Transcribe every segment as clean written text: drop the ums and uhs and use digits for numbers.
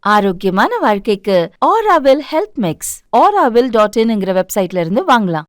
ஆரோக்கியமான வாழ்க்கைக்கு Aaravil health mix auraville.in வெப்சைட்ல இருந்து வாங்கலாம்.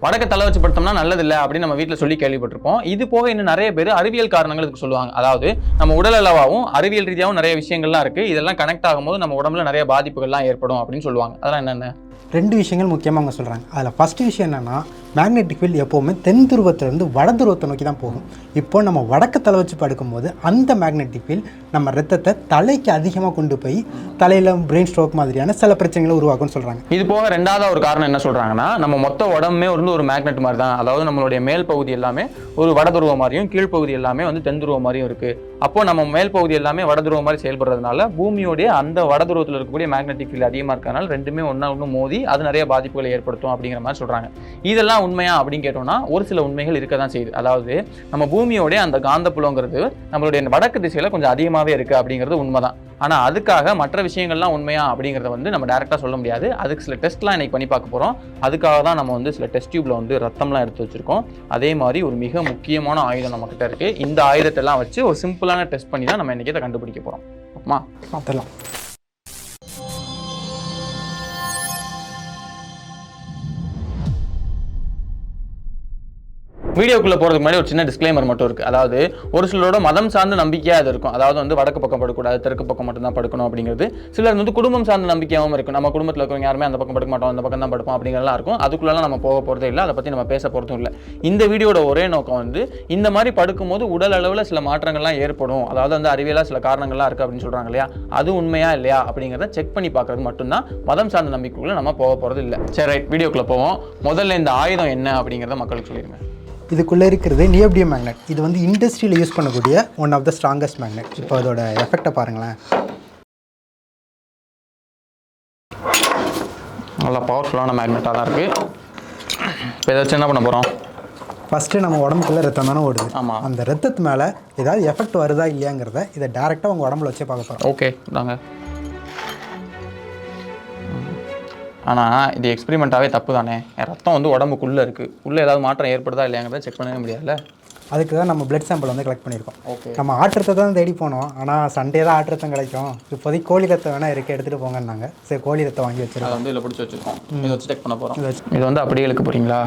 வடக்க தலை வச்சு படுத்தோம்னா நல்லதில்லை அப்படின்னு நம்ம வீட்டில் சொல்லி கேள்விப்பட்டிருப்போம். இது போக இன்னும் நிறைய பேர் அறிவியல் காரணங்கள் இதுக்கு சொல்லுவாங்க. அதாவது நம்ம உடல் அளவாகவும் அறிவியல் ரீதியாகவும் நிறைய விஷயங்கள்லாம் இருக்குது. இதெல்லாம் கனெக்ட் ஆகும்போது நம்ம உடம்புல நிறைய பாதிப்புகள்லாம் ஏற்படும் அப்படின்னு சொல்லுவாங்க. அதெல்லாம் என்னென்ன? 2 விஷயங்கள் முக்கியமாக அவங்க சொல்கிறாங்க. அதில் ஃபஸ்ட்டு விஷயம் என்னென்னா, மேக்னெட்டிக் ஃபீல்டு எப்போவுமே தென் துருவத்திலேருந்து வட துருவத்தை நோக்கி தான் போகும். இப்போ நம்ம வடக்கு தலை வச்சு படுக்கும்போது அந்த மேக்னெட்டிக் ஃபீல்டு நம்ம ரத்தத்தை தலைக்கு அதிகமாக கொண்டு போய் தலையில் பிரெயின் ஸ்ட்ரோக் மாதிரியான சில பிரச்சனைகளை உருவாக்கும்னு சொல்கிறாங்க. இது போக ரெண்டாவது ஒரு காரணம் என்ன சொல்கிறாங்கன்னா, நம்ம மொத்த உடம்புமே ஒரு மேக்னெட் மாதிரி தான். அதாவது நம்மளுடைய மேல் பகுதி எல்லாமே ஒரு வட துருவம் மாதிரியும் கீழ்ப்பகுதி எல்லாமே தென் துருவம் மாதிரியும் இருக்குது. அப்போது நம்ம மேல் பகுதி எல்லாமே வட துருவம் மாதிரி செயல்படுறதுனால பூமியோடைய அந்த வட துருவத்தில் இருக்கக்கூடிய மேக்னெட்டிக் ஃபீல்டு அதிகமாக இருக்கிறதுனால ரெண்டுமே ஒன்று மோதி அது நிறைய பாதிப்புகளை ஏற்படுத்தும் அப்படிங்கிற மாதிரி சொல்கிறாங்க. இதெல்லாம் உண்மையா அப்படின்னு கேட்டோம்னா ஒரு சில உண்மைகள் இருக்க தான் செய்யுது. அதாவது நம்ம பூமியோடைய அந்த காந்தப்புலங்கிறது நம்மளுடைய வடக்கு திசையில் கொஞ்சம் அதிகமாகவே இருக்குது அப்படிங்கிறது உண்மைதான். ஆனால் அதுக்காக மற்ற விஷயங்கள்லாம் உண்மையா அப்படிங்கிறத நம்ம டேரெக்டாக சொல்ல முடியாது. அதுக்கு சில டெஸ்ட்லாம் இன்னைக்கு பண்ணி பார்க்க போகிறோம். அதுக்காக தான் நம்ம சில டெஸ்ட் டியூப்ல ரத்தம்லாம் எடுத்து வச்சிருக்கோம். அதே மாதிரி ஒரு மிக முக்கியமான ஆயுதம் நம்மக்கிட்ட இருக்குது. இந்த ஆயுதத்தெல்லாம் வச்சு ஒரு சிம்பிளான டெஸ்ட் பண்ணி தான் நம்ம இன்னைக்கு இதை கண்டுபிடிக்க போகிறோம். பார்த்துலாம். வீடியோக்குள்ளே போகிறதுக்கு முன்னாடி ஒரு சின்ன டிஸ்க்ளைமர் மட்டும் இருக்குது. அதாவது ஒரு சிலரோட மதம் சார்ந்த நம்பிக்கையாக அது இருக்கும். அதாவது வடக்கு பக்கம் படுக்கக்கூடாது, தெற்கு பக்கம் மட்டும் தான் படுக்கணும் அப்படிங்கிறது. சிலர் குடும்பம் சார்ந்த நம்பிக்கையாகவும் இருக்கும். நம்ம குடும்பத்தில் இருக்கிறவங்க யாருமே அந்த பக்கம் படுக்க மாட்டோம், அந்த பக்கம் தான் படுப்போம் அப்படிங்கிறலாம் இருக்கும். அதுக்குள்ளெல்லாம் நம்ம போக போகிறதே இல்லை, அதை பற்றி நம்ம பேச போகிறதும் இல்லை. இந்த வீடியோட ஒரே நோக்கம் இந்த மாதிரி படுக்கும்போது உடல் அளவில் சில மாற்றங்கள்லாம் ஏற்படும். அதாவது அறிவியலாக சில காரணங்கள்லாம் இருக்குது அப்படின்னு சொல்கிறாங்க இல்லையா, அது உண்மையா இல்லையா அப்படிங்கிறத செக் பண்ணி பார்க்கறது மட்டும்தான். மதம் சார்ந்த நம்பிக்கைக்குள்ளே நம்ம போக போகிறது இல்லை. சரி, ரைட், வீடியோக்குள்ளே போவோம். முதல்ல இந்த ஆயுதம் என்ன அப்படிங்கிறத மக்களுக்கு சொல்லிடுங்க. இதுக்குள்ளே இருக்கிறது நியோபியம் மேக்னெட். இது இண்டஸ்ட்ரியில் யூஸ் பண்ணக்கூடிய one of the strongest magnet. இப்போ அதோட எஃபெக்டை பாருங்களேன். நல்லா பவர்ஃபுல்லான மேக்னெட்டாக தான் இருக்குது. இப்போ இதை வச்சு என்ன பண்ண போகிறோம்? ஃபஸ்ட்டு நம்ம உடம்புக்குள்ளே ரத்தம் தானே ஓடுது. ஆமாம். அந்த ரத்தத்து மேலே ஏதாவது எஃபெக்ட் வருதா இல்லையாங்கிறத இதை டேரெக்டாக உங்கள் உடம்புல வச்சே பார்க்க போகிறோம். ஓகே, நாங்கள் ஆனால் இது எக்ஸ்பெரிமெண்ட்டாகவே தப்பு தானே. ரத்தம் உடம்புக்குள்ளே இருக்குது, உள்ளே ஏதாவது மாற்றம் ஏற்படுதா இல்லையாங்கிறத செக் பண்ணவே முடியாதுல்ல. அதுக்கு தான் நம்ம பிளட் சாம்பிள் கலெக்ட் பண்ணியிருக்கோம். ஓகே, நம்ம ஆற்றத்தை தான் தேடி போனோம். ஆனால் சண்டே தான் ஆற்றத்தம் கிடைக்கும். இப்போதைக்கு கோழி ரத்தம் வேணால் இருக்குது, எடுத்துகிட்டு போங்கன்னாங்க. சரி, கோழி ரத்தம் வாங்கி வச்சுருக்கோம். அதை இதில் பிடிச்சி வச்சுருக்கோம். இதை வச்சு செக் பண்ண போகிறோம். இது அப்படியே இழுக்க போகிறீங்களா?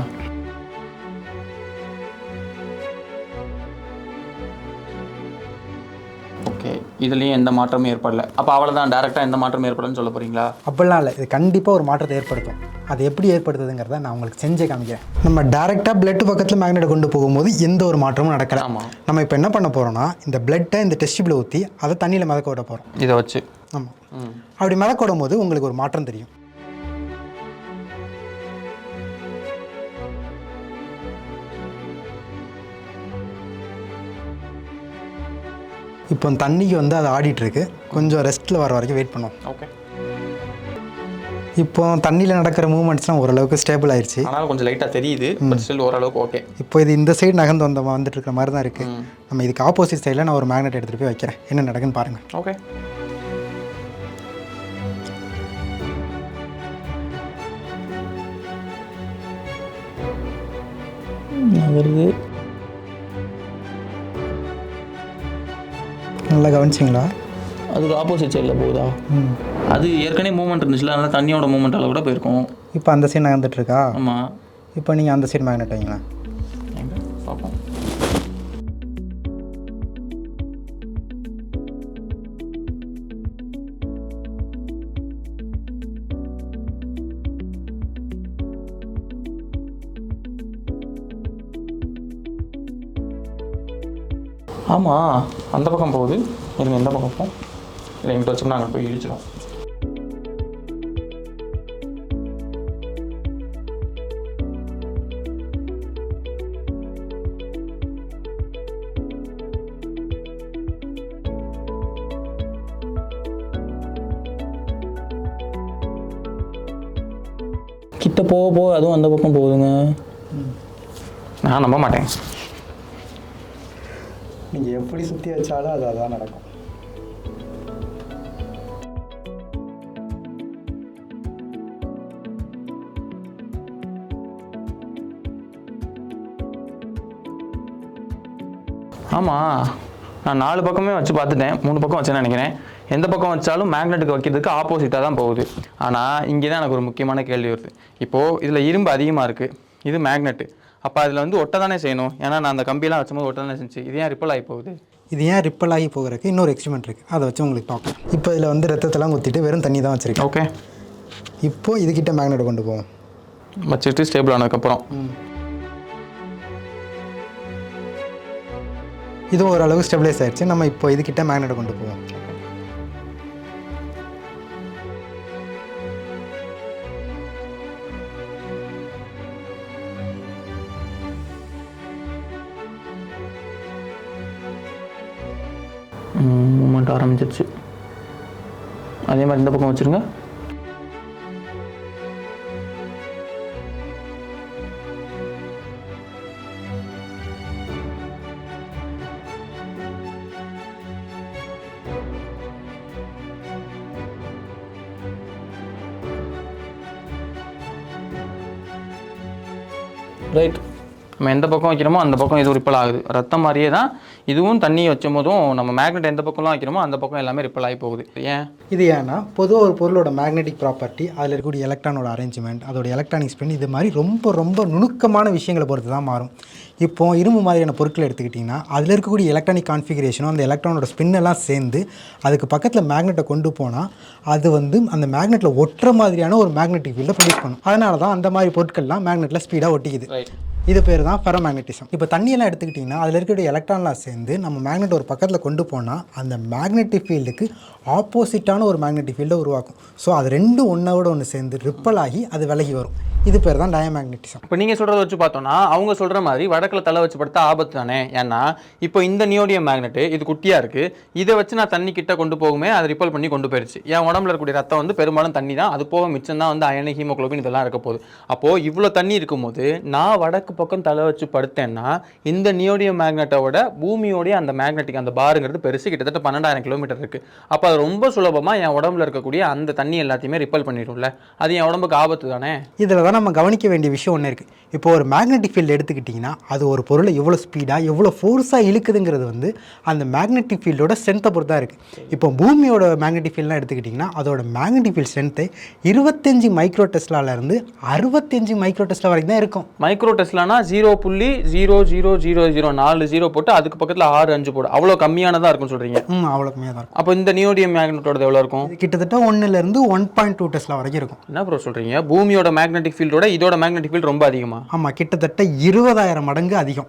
ஓகே, இதுலேயும் எந்த மாற்றமும் ஏற்படலை. அப்போ அவ்வளோதான், டேரெக்டாக எந்த மாற்றமும் ஏற்படலன்னு சொல்ல போகிறீங்களா? அப்படிலாம் இல்லை, இது கண்டிப்பாக ஒரு மாற்றத்தை ஏற்படுத்தும். அது எப்படி ஏற்படுத்துதுங்கிறத நான் உங்களுக்கு செஞ்சு காமிக்கிறேன். நம்ம டேரெக்டாக பிளட் பக்கத்தில் மேக்னெட்டை கொண்டு போகும்போது எந்த ஒரு மாற்றமும் நடக்கலை. நம்ம இப்போ என்ன பண்ண போகிறோம்னா, இந்த பிளட்டை இந்த டெஸ்ட் டியூப்ல ஊற்றி அதை தண்ணியில் மிதக்க விட போகிறோம். இதை வச்சு. ஆமாம். அப்படி மிதக்க விடும் போது உங்களுக்கு ஒரு மாற்றம் தெரியும். இப்போ தண்ணிக்கு அது ஆடிட்டுருக்கு. கொஞ்சம் ரெஸ்ட்டில் வர வரைக்கும் வெயிட் பண்ணுவோம். ஓகே. இப்போ தண்ணியில் நடக்கிற மூவ்மெண்ட்ஸ்லாம் ஓரளவுக்கு ஸ்டேபிள் ஆயிடுச்சு. ஆனால் கொஞ்சம் லைட்டாக தெரியுது, பட் ஸ்டில் ஓரளவுக்கு ஓகே. இப்போ இது இந்த சைடு நகர்ந்து வந்துட்டு இருக்கிற மாதிரி தான் இருக்குது. நம்ம இதுக்கு ஆப்போசிட் சைடில் நான் ஒரு மேக்னெட் எடுத்துகிட்டு போய் வைக்கிறேன். என்ன நடக்குன்னு பாருங்கள். ஓகே. வருது. நல்லா கவனிச்சிங்களா? அதுக்கு ஆப்போசிட் சைடில் போகுதா? அது ஏற்கனவே மூவ்மெண்ட் இருந்துச்சுல, அதனால் தண்ணியோட மூவ்மெண்ட்டால் கூட போயிருக்கும். இப்போ அந்த சைடு நகர்ந்துட்டுருக்கா? ஆமாம். இப்போ நீங்கள் அந்த சைடு மேக்னெட் வைங்களேன். எங்கே பார்ப்போம். ஆமாம், அந்த பக்கம் போகுது. இருங்க, எந்த பக்கம் போகும்? இல்லை, எங்கிட்ட வச்சோம்னா அங்கே போய் இடிச்சிடும். கிட்ட போக போக அதுவும் அந்த பக்கம் போகுதுங்க. நான் நம்ப மாட்டேன். நீங்கள் எப்படி சுற்றி வச்சாலும் அது அதான் நடக்கும். ஆமாம், நான் 4 பக்கமே வச்சு பார்த்துட்டேன். 3 பக்கம் வச்சேன்னு நினைக்கிறேன். எந்த பக்கம் வச்சாலும் மேக்னெட்டுக்கு வைக்கிறதுக்கு ஆப்போசிட்டாக தான் போகுது. ஆனால் இங்கே தான் எனக்கு ஒரு முக்கியமான கேள்வி வருது. இப்போது இதில் இரும்பு அதிகமாக இருக்குது, இது மேக்னெட்டு, அப்போ அதில் வந்து ஒட்ட தானே செய்யணும். ஏன்னா நான் அந்த கம்பியெல்லாம் வச்சும்போது ஒட்ட தானே செஞ்சு, இது ஏன் ரிப்பல் ஆகி போகுது? இது ஏன் ரிப்பல் ஆகி போகிறதுக்கு இன்னொரு எக்ஸ்பெரிமெண்ட் இருக்குது, அதை வச்சு உங்களுக்கு பார்க்கலாம். இப்போ இதில் வந்து ரத்தத்தெல்லாம் ஊற்றிட்டு வெறும் தண்ணி தான் வச்சுருக்கேன். ஓகே, இப்போது இதுக்கிட்ட மேக்னெட் கொண்டு போவோம், வச்சுட்டு ஸ்டேபிள் ஆனதுக்கப்புறம் இது ஓரளவு ஸ்டெபிலைஸ் ஆயிடுச்சு. நம்ம இப்போ இதுக்கிட்ட மேக்னெட்டை கொண்டு போவோம். மூமெண்ட் ஆரம்பிச்சிருச்சு. அதே மாதிரி இந்த பக்கம் வச்சுருங்க. ரைட், நம்ம எந்த பக்கம் வைக்கிறோமோ அந்த பக்கம் இது ரிப்பல் ஆகுது. ரத்தம் மாதிரியே தான் இதுவும் தண்ணி வச்சும் போதும் நம்ம மேக்னெட் எந்த பக்கம்லாம் வைக்கிறோமோ அந்த பக்கம் எல்லாமே ரிப்பல் ஆகி போகுது. ஏன் இது ஏன்னா பொதுவாக ஒரு பொருளோட மேக்னெட்டிக் ப்ராப்பர்ட்டி, அதில் இருக்கக்கூடிய எலக்ட்ரானோட அரேஞ்ச்மெண்ட், அதோட எலக்ட்ரானிக் ஸ்பின், இது மாதிரி ரொம்ப ரொம்ப நுணுக்கமான விஷயங்களை பொறுத்து தான் மாறும். இப்போ இரும்பு மாதிரியான பொருட்களை எடுத்துக்கிட்டிங்கன்னா அதில் இருக்கக்கூடிய எலக்ட்ரானிக் கான்ஃபிகரேஷனும் அந்த எலக்ட்ரானோட ஸ்பின்னெல்லாம் சேர்ந்து அதுக்கு பக்கத்தில் மேக்னெட்டை கொண்டு போனால் அது வந்து அந்த மேக்னெட்டில் ஒட்டுற மாதிரியான ஒரு மேக்னெட்டிக் ஃபீல்டை ப்ரொடியூஸ் பண்ணும். அதனால தான் அந்த மாதிரி பொருட்கள்லாம் மேக்னெட்டில் ஸ்பீடாக ஒட்டிக்குது. இது பேர் தான் ஃபெரோமேக்னெட்டிசம். இப்போ தண்ணியெல்லாம் எடுத்துக்கிட்டிங்கன்னா அதில் இருக்கக்கூடிய எலக்ட்ரான்லாம் சேர்ந்து நம்ம மேக்னெட் ஒரு பக்கத்தில் கொண்டு போனால் அந்த மேக்னெட்டிக் ஃபீல்டுக்கு ஆப்போசிட்டான ஒரு மேக்னெட்டிக் ஃபீல்டை உருவாக்கும். ஸோ அது ரெண்டும் ஒன்றோட ஒன்று சேர்ந்து ரிப்பல் ஆகி அது விலகி வரும். இது பேர் தான் டயமேக்னெட்டிசம். இப்போ நீங்கள் சொல்கிறத வச்சு பார்த்தோன்னா அவங்க சொல்கிற மாதிரி வடக்கில் தலை வச்சு படுத்தா ஆபத்து தானே. ஏன்னா இப்போ இந்த நியோடியம் மேக்னெட்டு இது குட்டியாக இருக்குது, இதை வச்சு நான் தண்ணி கிட்ட கொண்டு போகுமே அது ரிப்பல் பண்ணி கொண்டு போயிடுச்சு. என் உடம்புல இருக்கக்கூடிய ரத்தம் வந்து பெரும்பாலும் தண்ணி தான், அது போக மிச்சம் தான் வந்து அயனி, ஹீமோகுளோபின் இதெல்லாம் இருக்க போகுது. அப்போது இவ்வளோ தண்ணி இருக்கும்போது நான் வடக்கு பக்கம் தலை வச்சு படுத்தேன்னா இந்த நியோடியம் மேக்னெட்டோட பூமியோடைய அந்த மேக்னெட்டிக் அந்த பாருங்கிறது பெருசு, கிட்டத்தட்ட 12,000 கிலோமீட்டர் இருக்குது. அப்போ அது ரொம்ப சுலபமாக என் உடம்புல இருக்கக்கூடிய அந்த தண்ணி எல்லாத்தையுமே ரிப்பல் பண்ணிடும்ல, அது என் உடம்புக்கு ஆபத்து தானே. இதில் தான் நம்ம கவனிக்க வேண்டிய விஷயம் ஒன்று இருக்குது. இப்போ ஒரு மேக்னெட்டிக் ஃபீல்டு எடுத்துக்கிட்டிங்கன்னா அது ஒரு பொருளை எவ்வளோ ஸ்பீடாக எவ்வளோ ஃபோர்ஸாக இழுக்குதுங்கிறது வந்து அந்த மேக்னெட்டிக் ஃபீல்டோட ஸ்ட்ரென்த்தை பொறுத்து தான் இருக்குது. இப்போ பூமியோட மேக்னெட்டிக் ஃபீல்டெலாம் எடுத்துக்கிட்டிங்கன்னா அதோட மேக்னெட்டிக் ஃபீல்ட் ஸ்ட்ரென்த்து 25 மைக்ரோ டெஸ்லாலேருந்து 65 மைக்ரோ டெஸ்லா வரைக்கும் தான் இருக்கும். மைக்ரோ டெஸ்லானா 0.00004 ஜீரோ போட்டு அதுக்கு பக்கத்தில் 6 போடு, அவ்வளோ கம்மியானதாக இருக்கும்னு சொல்கிறீங்க? அவ்வளோ கம்மியாக தான் இருக்கும். அப்போ இந்த நியோடியம் மேக்னெட்டோட எவ்வளோ இருக்கும்? கிட்டத்தட்ட 1லேருந்து 1.2 டெஸ்லா வரைக்கும் இருக்கும். என்ன ப்ரோ சொல்கிறீங்க? பூமியோட மேக்னெட்டிக் ஃபீல்டோட இதோட மேக்னெட்டிக் ஃபீல்டு ரொம்ப அதிகமா? ஆமாம், கிட்டத்தட்ட 20,000 மடங்கு அதிகம்.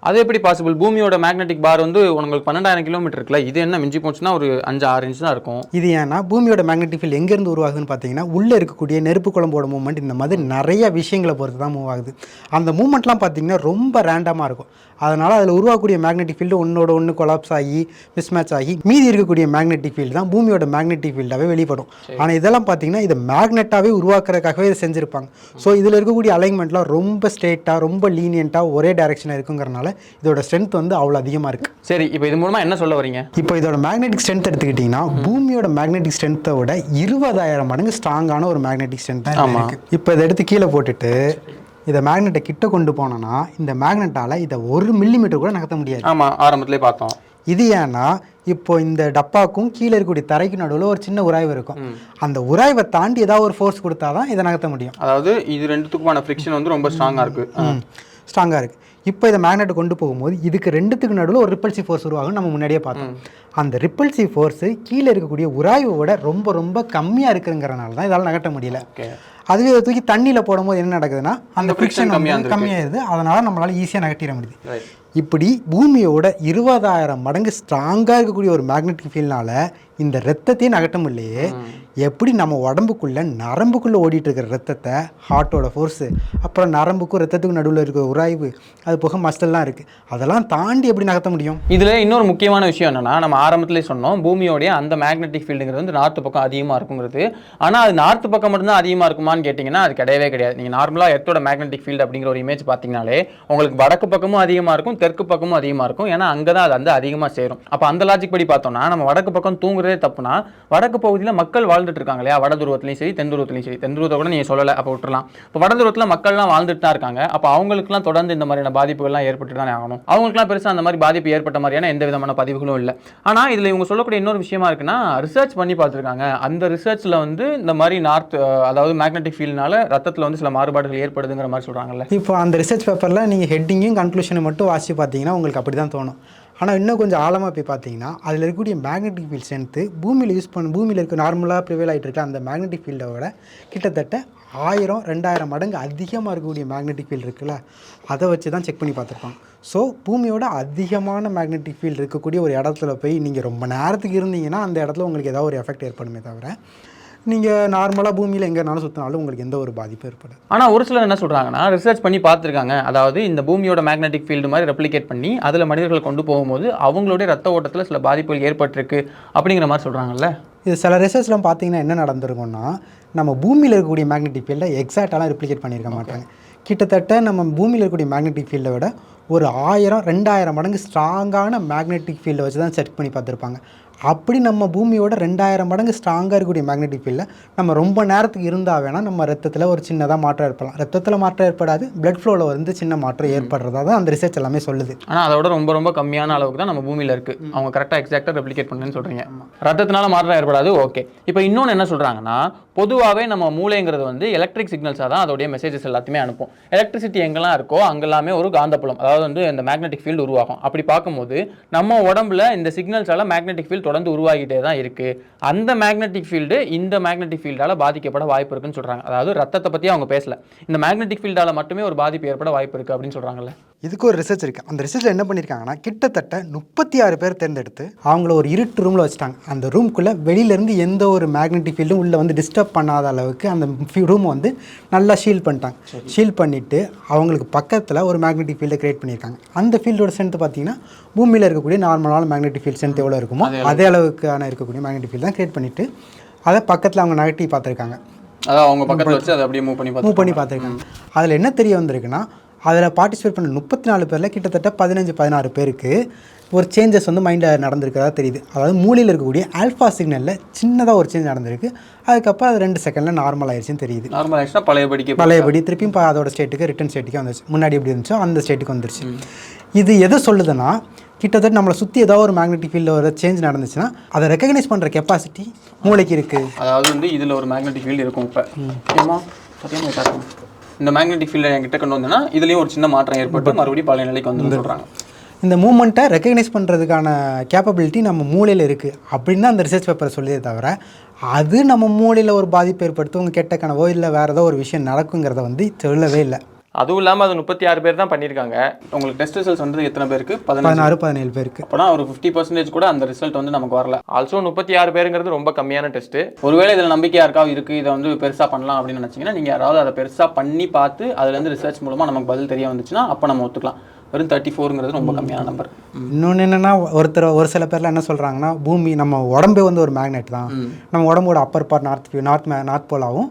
அது எப்படி பாசிபிள்? பூமியோட மேக்னெட்டிக் பார் வந்து உங்களுக்கு 12,000 கிலோமீட்டர் இருக்குல்ல, இது என்ன மிஞ்சி போச்சுன்னா ஒரு 5-6 இன்ச் தான் இருக்கும். இது ஏன்னா பூமியோட மேக்னெட்டிக் ஃபீல்டு எங்கேருந்து உருவாகுதுன்னு பார்த்தீங்கன்னா உள்ளே இருக்கக்கூடிய நெருப்பு குழம்போட மூவ்மெண்ட், இந்த மாதிரி நிறைய விஷயங்களை பொறுத்து தான் மூவ் ஆகுது. அந்த மூவ்மெண்ட்லாம் பார்த்தீங்கன்னா ரொம்ப ரேண்டமாக இருக்கும். அதனால் அதில் உருவாக்கக்கூடிய மேக்னெட்டிக் ஃபீல்டு ஒன்றோட ஒன்று கொலாப்ஸ் ஆகி மிஸ்மேட்ச் ஆகி மீதி இருக்கக்கூடிய மேக்னெட்டிக் ஃபீல்டு தான் பூமியோட மேக்னெட்டிக் ஃபீல்டாகவே வெளிப்படும். ஆனால் இதெல்லாம் பார்த்தீங்கன்னா இதை மேக்னெட்டாகவே உருவாக்குறதுக்காகவே இதை செஞ்சுருப்பாங்க. ஸோ இதில் இருக்கக்கூடிய அலைன்மெண்ட்லாம் ரொம்ப ஸ்ட்ரெயிட்டாக ரொம்ப லீனியண்ட்டாக ஒரே டைரெக்ஷனாக இருக்குங்கிறனால இதோட ஸ்ட்ரென்த் வந்து அவ்வளோ அதிகமாக இருக்குது. சரி, இப்போ இது மூலமாக என்ன சொல்ல வரீங்க? இப்போ இதோட மேக்னெட்டிக் ஸ்ட்ரென்த் எடுத்துக்கிட்டிங்கன்னா பூமியோட மேக்னெட்டிக் ஸ்ட்ரென்த்தை விட 20,000 மடங்கு ஸ்ட்ராங்கான ஒரு மேக்னெட்டிக் ஸ்ட்ரென்த் தான் இருக்குது. இப்போ இதை எடுத்து கீழே போட்டுட்டு இதை மேக்னெட்டை கிட்ட கொண்டு போனோன்னா இந்த மேக்னெட்டால் இதை 1 மில்லிமீட்டர் கூட நகர்த்த முடியாது. ஆமாம், ஆரம்பத்திலே பார்த்தோம். இது ஏன்னா இப்போ இந்த டப்பாக்கும் கீழே இருக்கக்கூடிய தரைக்கு நடுவில் ஒரு சின்ன உராய்வு இருக்கும். அந்த உராய்வை தாண்டி ஏதாவது ஒரு ஃபோர்ஸ் கொடுத்தா தான் இதை நகர்த்த முடியும். அதாவது இது ரெண்டுத்துக்குமான ஃப்ரிக்ஷன் வந்து ரொம்ப ஸ்ட்ராங்காக இருக்குது. ஸ்ட்ராங்காக இருக்குது. இப்போ இதை மேக்னெட்டை கொண்டு போகும்போது இதுக்கு ரெண்டுத்துக்கு நடுவில் ஒரு ரிப்பல்சிவ் ஃபோர்ஸ் உருவாகும். நம்ம முன்னாடியே பார்த்தோம். அந்த ரிப்பல்சிவ் ஃபோர்ஸு கீழே இருக்கக்கூடிய உராய்வை விட ரொம்ப ரொம்ப கம்மியாக இருக்குங்கிறனால தான் இதால் நகர்த்த முடியல. அதுவே அதை தூக்கி தண்ணியில் போடும்போது என்ன நடக்குதுன்னா அந்த ஃப்ரிக்ஷன் கம்மியாகிடுது. அதனால் நம்மளால் ஈஸியாக நகட்டிட முடியுது. இப்படி பூமியோட 20,000 மடங்கு ஸ்ட்ராங்காக இருக்கக்கூடிய ஒரு மேக்னெட்டிக் ஃபீல்ட்னால இந்த ரத்தத்தையும் நகட்ட முடியலையே, எப்படி நம்ம உடம்புக்குள்ளே நரம்புக்குள்ளே ஓடிட்டு இருக்கிற ரத்தத்தை ஹார்ட்டோட ஃபோர்ஸு, அப்புறம் நரம்புக்கும் ரத்தத்துக்கும் நடுவில் இருக்கிற உராய்வு, அது போக மஸ்டெல்லாம் இருக்குது, அதெல்லாம் தாண்டி எப்படி நகர்த்த முடியும்? இதில் இன்னொரு முக்கியமான விஷயம் என்னென்னா, நம்ம ஆரம்பத்திலே சொன்னோம் பூமியோடைய அந்த மேக்னெட்டிக் ஃபீல்டுங்கிறது வந்து நார்த்து பக்கம் அதிகமாக இருக்குங்கிறது. ஆனால் அது நார்த்து பக்கம் மட்டும்தான் அதிகமாக இருக்குமா இருக்குமான்னு கேட்டிங்கன்னா அது கிடையவே கிடையாது. நீங்கள் நார்மலாக எர்த்தோட மேக்னெட்டிக் ஃபீல்டு அப்படிங்கிற ஒரு இமேஜ் பார்த்தீங்கனாலே உங்களுக்கு வடக்கு பக்கமும் அதிகமாக இருக்கும், தெற்கு பக்கமும் அதிகமாக இருக்கும். ஏன்னா அங்கே தான் அது வந்து அதிகமாக சேரும். அப்போ அந்த லாஜிக் படி பார்த்தோம்னா நம்ம வடக்கு பக்கம் தூங்குறதே தப்புனா, வடக்கு பகுதியில் மக்கள் வாழ்ந்துட்டு இருக்காங்க இல்லையா, வட துருவத்துலையும் சரி தென் துருவத்துலையும் சரி. தென் துருவத்தை கூட நீங்கள் சொல்லலை, அப்போ விட்டுறலாம். இப்போ வட துருவத்தில் மக்கள்லாம் வாழ்ந்துட்டு தான் இருக்காங்க. அப்போ அவங்களுக்குலாம் தொடர்ந்து இந்த மாதிரியான பாதிப்புகள்லாம் ஏற்பட்டு தானே ஆகணும். அவங்களுக்குலாம் பெருசாக அந்த மாதிரி பாதிப்பு ஏற்பட்ட மாதிரியான எந்த விதமான பதிவுகளும் இல்லை. ஆனால் இதில் இவங்க சொல்லக்கூடிய இன்னொரு விஷயமா இருக்குன்னா, ரிசர்ச் பண்ணி பார்த்துருக்காங்க. அந்த ரிசர்ச்சில் வந்து இந்த மாதிரி அதாவது மேக்னெட்டிக் ஃபீல்ட்னால ரத்தத்தில் வந்து சில மாறுபாடுகள் ஏற்படுதுங்கிற மாதிரி சொல்கிறாங்கல்ல. இப்போ அந்த ரிசர்ச் பேப்பரில் நீங்கள் ஹெட்டிங்கும் கன்க்ளூஷனை மட்டும் வாசி பார்த்தீங்கன்னா உங்களுக்கு அப்படி தான் தோணும். ஆனால் இன்னும் கொஞ்சம் ஆழமாக போய் பார்த்தீங்கன்னா அதில் இருக்கக்கூடிய மேக்னெட்டிக் ஃபீல்ட் ஸ்ட்ரென்த்து பூமியில் இருக்க நார்மலாக ப்ரிவேல் ஆகிட்டு இருக்க அந்த மேக்னெட்டிக் ஃபீல்டை விட கிட்டத்தட்ட 1000-2000 மடங்கு அதிகமாக இருக்கக்கூடிய மேக்னெட்டிக் ஃபீல்டு இருக்குல்ல, அதை வச்சு தான் செக் பண்ணி பார்த்துருப்பாங்க. ஸோ பூமியோட அதிகமான மேக்னெட்டிக் ஃபீல்டு இருக்கக்கூடிய ஒரு இடத்துல போய் நீங்கள் ரொம்ப நேரத்துக்கு இருந்தீங்கன்னா அந்த இடத்துல உங்களுக்கு ஏதாவது ஒரு எஃபெக்ட் ஏற்படுமே தவிர, நீங்கள் நார்மலாக பூமியில் எங்கேனாலும் சுற்றினாலும் உங்களுக்கு எந்த ஒரு பாதிப்பும் ஏற்படாது. ஆனால் ஒரு சிலர் என்ன சொல்கிறாங்கன்னா, ரிசர்ச் பண்ணி பார்த்துருக்காங்க. அதாவது இந்த பூமியோட மேக்னெட்டிக் ஃபீல்டு மாதிரி ரெப்ளிகேட் பண்ணி அதில் மனிதர்கள் கொண்டு போகும்போது அவங்களுடைய ரத்த ஓட்டத்தில் சில பாதிப்புகள் ஏற்பட்டிருக்கு அப்படிங்கிற மாதிரி சொல்கிறாங்கல்ல. இது சில ரிசர்ச்லாம் பார்த்தீங்கன்னா என்ன நடந்திருக்கும்னா, நம்ம பூமியில் இருக்கக்கூடிய மேக்னெட்டிக் ஃபீல்டை எக்ஸாக்டாலாம் ரெப்ளிகேட் பண்ணியிருக்க மாட்டாங்க. கிட்டத்தட்ட நம்ம பூமியில் இருக்கக்கூடிய மேக்னெட்டிக் ஃபீல்டை விட ஒரு 1000-2000 மடங்கு ஸ்ட்ராங்கான மேக்னெட்டிக் ஃபீல்டை வச்சு தான் செக் பண்ணி பார்த்துருப்பாங்க. அப்படி நம்ம பூமியோட 2000 மடங்கு ஸ்ட்ராங்காக இருக்கக்கூடிய மேக்னெட்டிக் ஃபீல்டில் நம்ம ரொம்ப நேரத்துக்கு இருந்தால் வேணால் நம்ம ரத்தத்தில் ஒரு சின்னதாக மாற்றம் ஏற்படலாம். ரத்தத்தில் மாற்றம் ஏற்படாது, பிளட் ஃப்ளோவில் வந்து சின்ன மாற்றம் ஏற்படுறதா தான் அந்த ரிசர்ச் எல்லாமே சொல்லுது. ஆனால் அதோட ரொம்ப ரொம்ப கம்மியான அளவுக்கு தான் நம்ம பூமியில் இருக்குது. அவங்க கரெக்டாக எக்ஸாக்டாக ரெப்ளிகேட் பண்ணுன்னு சொல்கிறீங்க. ரத்தத்தினால மாற்றம் ஏற்படாது, ஓகே. இப்போ இன்னொன்று என்ன சொல்கிறாங்கன்னா, பொதுவாகவே நம்ம மூளைங்கிறது வந்து எலக்ட்ரிக் சிக்னல்ஸாக தான் அதோடைய மெசேஜஸ் எல்லாத்தையுமே அனுப்பும். எலக்ட்ரிசிட்டி எங்கெல்லாம் இருக்கோ அங்கெல்லாமே ஒரு காந்தப்புலம், அதாவது வந்து இந்த மேக்னெட்டிக் ஃபீல்டு உருவாகும். அப்படி பார்க்கும்போது நம்ம உடம்புல இந்த சிக்னல்ஸால் மேக்னெட்டிக் ஃபீல்டு தொடர்ந்து உருவாகிட்டே தான் இருக்குது. அந்த மேக்னெட்டிக் ஃபீல்டு இந்த மேக்னெட்டிக் ஃபீல்டால் பாதிக்கப்பட வாய்ப்பு இருக்குன்னு சொல்கிறாங்க. அதாவது ரத்தத்தை பற்றி அவங்க பேசல, இந்த மேக்னெட்டிக் ஃபீல்டால் மட்டுமே ஒரு பாதிப்பு ஏற்பட வாய்ப்பு இருக்குது அப்படின்னு சொல்கிறாங்கல்ல. இதுக்கு ஒரு ரிசர்ச் இருக்குது. அந்த ரிசர்ச்சில் என்ன பண்ணியிருக்காங்கன்னா, கிட்டத்தட்ட 36 பேர் தேர்ந்தெடுத்து அவங்கள ஒரு இருட்டு ரூமில் வச்சுட்டாங்க. அந்த ரூம்குள்ளே வெளியிலேருந்து எந்த ஒரு மேக்னெட்டிக் ஃபீல்டும் உள்ளே வந்து டிஸ்டர்ப் பண்ணாத அளவுக்கு அந்த ரூமை வந்து நல்லா ஷீல் பண்ணிட்டாங்க. ஷீல் பண்ணிவிட்டு அவங்களுக்கு பக்கத்தில் ஒரு மேக்னெட்டிக் ஃபீல்டை க்ரியேட் பண்ணியிருக்காங்க. அந்த ஃபீல்டோட ஸ்ட்ரென்த் பார்த்தீங்கன்னா பூமியில் இருக்கக்கூடிய நார்மலான மேக்னெட்டிக் ஃபீல்ட் ஸ்ட்ரென்த் எவ்வளோ இருக்குமோ அதே அளவுக்கான இருக்கக்கூடிய மேக்னெட்டிக் ஃபீல்ட் தான் க்ரியேட் பண்ணிவிட்டு அதை பக்கத்தில் அவங்க நெகட்டிவ் பார்த்துருக்காங்க. அதாவது அவங்க பக்கத்தில் வச்சு அதை அப்படியே மூவ் பண்ணி பார்த்துருக்காங்க. அதில் என்ன தெரிய வந்திருக்குன்னா, அதில் பார்ட்டிசிபேட் பண்ண 34 பேரில் கிட்டத்தட்ட 15-16 பேருக்கு ஒரு சேஞ்சஸ் வந்து மைண்டில் நடந்திருக்கிறதா தெரியுது. அதாவது மூளையில் இருக்கக்கூடிய ஆல்ஃபா சிக்னலில் சின்னதாக ஒரு சேஞ்ச் நடந்திருக்கு. அதுக்கப்புறம் அது 2 செகண்டில் நார்மல் ஆயிடுச்சுன்னு தெரியுது. நார்மல் ஆயிடுச்சுன்னா பழையபடி திருப்பியும் அதோட ஸ்டேட்டுக்கு ரிட்டன் ஸ்டேட்டுக்கு வந்துருச்சு. முன்னாடி எப்படி இருந்துச்சோ அந்த ஸ்டேட்டுக்கு வந்துருச்சு. இது எதை சொல்லுதுன்னா, கிட்டத்தட்ட நம்மளை சுற்றி ஏதாவது ஒரு மேக்னெட்டிக் ஃபீல்டில் ஒரு சேஞ்ச் நடந்துச்சுன்னா அதை ரெக்கக்னைஸ் பண்ணுற கெப்பாசிட்டி மூளைக்கு இருக்குது. அதாவது வந்து இதில் ஒரு மேக்னெட்டிக் ஃபீல்டு இருக்கும். இப்போ இந்த மேக்னெட்டிக் ஃபீல்டை என்கிட்ட கொண்டு வந்தோன்னா இதுலேயும் ஒரு சின்ன மாற்றம் ஏற்பட்டு மறுபடியும் பழைய நிலைக்கு வந்து சொல்கிறாங்க. இந்த மூமெண்ட்டை ரெக்கக்னைஸ் பண்ணுறதுக்கான கேப்பபிலிட்டி நம்ம மூளையில் இருக்குது அப்படின்னு தான் அந்த ரிசர்ச் பேப்பரை சொல்லியே தவிர, அது நம்ம மூளையில் ஒரு பாதிப்பு ஏற்படுத்தும், உங்கள் கெட்ட கனவோ இல்லை வேறு ஏதோ ஒரு விஷயம் நடக்குங்கிறத வந்து சொல்லவே இல்லை. அதுவும் இல்லாமல் அது 36 பேர் தான் பண்ணியிருக்காங்க. உங்களுக்கு டெஸ்ட் ரிசல்ட்ஸ் வந்து எத்தனை பேருக்கு? 16-17 பேருக்கு. அப்போனா ஒரு 50% கூட அந்த ரிசல்ட் வந்து நமக்கு வரல. ஆல்சோ 36 பேருங்கிறது ரொம்ப கம்மியான டெஸ்ட்டு. ஒருவேளை இதில் நம்பிக்கை யாருக்காவது இருக்குது, இதை வந்து பெருசாக பண்ணலாம் அப்படின்னு நினச்சிங்கன்னா, நீங்கள் யாராவது அதை பெருசாக பண்ணி பார்த்து அதுலேருந்து ரிசர்ச் மூலமாக நமக்கு பதில் தெரிய வந்துச்சுன்னா அப்போ நம்ம ஒத்துக்கலாம். வெறும் 34ங்கிறது ரொம்ப கம்மியான நம்பர். இன்னொன்று என்னென்னா, ஒரு சில பேர்லாம் என்ன சொல்கிறாங்கன்னா, பூமி நம்ம உடம்பே வந்து ஒரு மேக்னெட் தான். நம்ம உடம்போட அப்பர் பார்ட் நார்த் போலாகவும்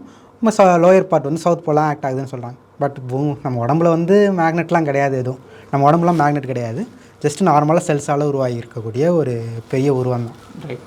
லோயர் பார்ட் வந்து சவுத் போலாக ஆக்ட் ஆகுதுன்னு சொல்கிறாங்க. பட் நம்ம உடம்புல வந்து மேக்னெட்லாம் கிடையாது. எதுவும் நம்ம உடம்புலாம் மேக்னெட் கிடையாது. ஜஸ்ட் நார்மலாக செல்ஸால் உருவாகி இருக்கக்கூடிய ஒரு பெரிய உருவம் தான்.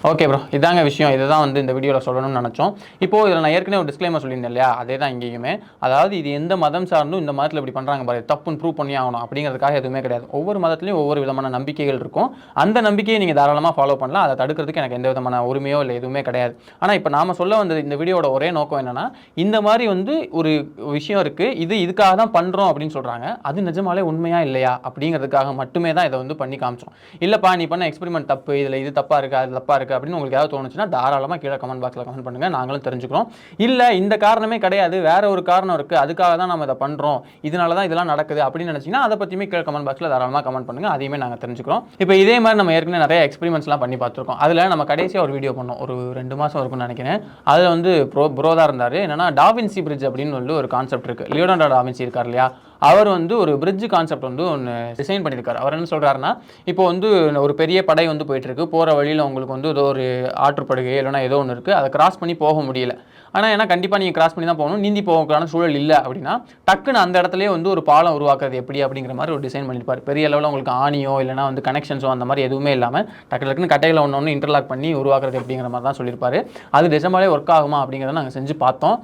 ஓகே ப்ரோ, இதாங்க விஷயம். இதை தான் வந்து இந்த வீடியோவில் சொல்லணும்னு நினச்சோம். இப்போது இதில் நான் ஏற்கனவே ஒரு டிஸ்க்ளைமர் சொல்லியிருந்தேன் இல்லையா, அதே தான் இங்கேயுமே. அதாவது இது எந்த மதம் சார்ந்தும் இந்த மதத்தில் இப்படி பண்ணுறாங்க பாரு, தப்புன்னு ப்ரூவ் பண்ணி ஆகணும் அப்படிங்கிறதுக்காக எதுவுமே கிடையாது. ஒவ்வொரு மதத்துலையும் ஒவ்வொரு விதமான நம்பிக்கைகள் இருக்கும். அந்த நம்பிக்கையை நீங்கள் தாராளமாக ஃபாலோ பண்ணலாம். அதை தடுக்கிறதுக்கு எனக்கு எந்த விதமான உரிமையோ இல்லை எதுவுமே கிடையாது. ஆனால் இப்போ நாம் சொல்ல வந்த இந்த வீடியோட ஒரே நோக்கம் என்னென்னா, இந்த மாதிரி வந்து ஒரு விஷயம் இருக்குது, இதுக்காக தான் பண்ணுறோம் அப்படின்னு சொல்கிறாங்க. அது நிஜமாலே உண்மையா இல்லையா அப்படிங்கிறதுக்காக மட்டுமே தான் இதை வந்து பண்ணி காமிச்சோம். இல்லைப்பா நீ பண்ண எக்ஸ்பெரிமெண்ட் தப்பு, இதில் இது தப்பாக இருக்குது அது தப்பாக இருக்குது அப்படின்னு உங்களுக்கு ஏதாவது தோணுச்சுன்னா தாராளமாக கீழே கமெண்ட் பாக்ஸில் கமெண்ட் பண்ணுங்கள், நாங்களும் தெரிஞ்சுக்கிறோம். இல்லை இந்த காரணமே கிடையாது, வேற ஒரு காரணம் இருக்குது, அதுக்காக தான் நம்ம இதை பண்ணுறோம், இதனால தான் இதெல்லாம் நடக்குது அப்படின்னு நினச்சிங்கன்னா அதை பற்றியுமே கீழே கமெண்ட் பாக்ஸில் தாராளமாக கமெண்ட் பண்ணுங்கள், அதையுமே நாங்கள் தெரிஞ்சுக்கிறோம். இப்போ இதே மாதிரி நம்ம ஏற்கனவே நிறைய எக்ஸ்பெரிமெண்ட்ஸ்லாம் பண்ணி பார்த்துருக்கோம். அதில் நம்ம கடைசியாக ஒரு வீடியோ பண்ணோம், ஒரு 2 மாதம் இருக்கும்னு நினைக்கிறேன். அதில் வந்து ப்ரோ தான் இருந்தார். என்னன்னா டாவின்சி பிரிட்ஜ் அப்படின்னு சொல்லி ஒரு கான்செப்ட் இருக்குது. லியோனார்டோ டாவின்சி இருக்கார் இல்லையா, அவர் வந்து ஒரு பிரிட்ஜ் கான்செப்ட் வந்து ஒன்று டிசைன் பண்ணியிருக்காரு. அவர் என்ன சொல்கிறாருன்னா, இப்போ வந்து ஒரு பெரிய படை வந்து போயிட்டுருக்கு, போகிற வழியில் உங்களுக்கு வந்து ஏதோ ஒரு ஆற்றுப்படுகை இல்லைனா ஏதோ ஒன்று இருக்குது, அதை கிராஸ் பண்ணி போக முடியல. ஆனால் ஏன்னா கண்டிப்பாக நீங்கள் கிராஸ் பண்ணி தான் போகணும், நீந்தி போகக்கான சூழல் இல்லை அப்படின்னா டக்குன்னு அந்த இடத்துலேயே வந்து ஒரு பாலம் உருவாக்குறது எப்படி அப்படிங்கிற மாதிரி ஒரு டிசைன் பண்ணியிருப்பார். பெரிய லெவலில் உங்களுக்கு ஆணியோ இல்லைனா வந்து கனெக்ஷன்ஸோ அந்த மாதிரி எதுவுமே இல்லாமல் டக்குன்னு கட்டையில் ஒன்று இன்டர்லாக் பண்ணி உருவாக்குறது எப்படிங்கிற மாதிரி தான் சொல்லியிருப்பாரு. அது நிஜமாலே ஒர்க் ஆகுமா அப்படிங்கிறத நாங்கள் செஞ்சு பார்த்தோம்.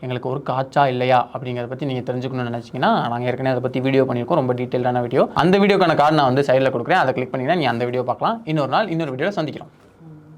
எங்களுக்கு ஒர்க் ஆச்சா இல்லையா அப்படிங்கிறத பற்றி நீங்கள் தெரிஞ்சுக்கணும்னு நினச்சிங்கன்னா நாங்கள் ஏற்கனவே அதை பற்றி வீடியோ பண்ணியிருக்கோம், ரொம்ப டீட்டெயிலான வீடியோ. அந்த வீடியோக்கான கார்டு நான் வந்து சைடில் கொடுக்குறேன், அதை கிளிக் பண்ணிங்கன்னா நீ அந்த வீடியோ பார்க்கலாம். இன்னொரு நாள் இன்னொரு வீடியோவில் சந்திக்கிறோம்.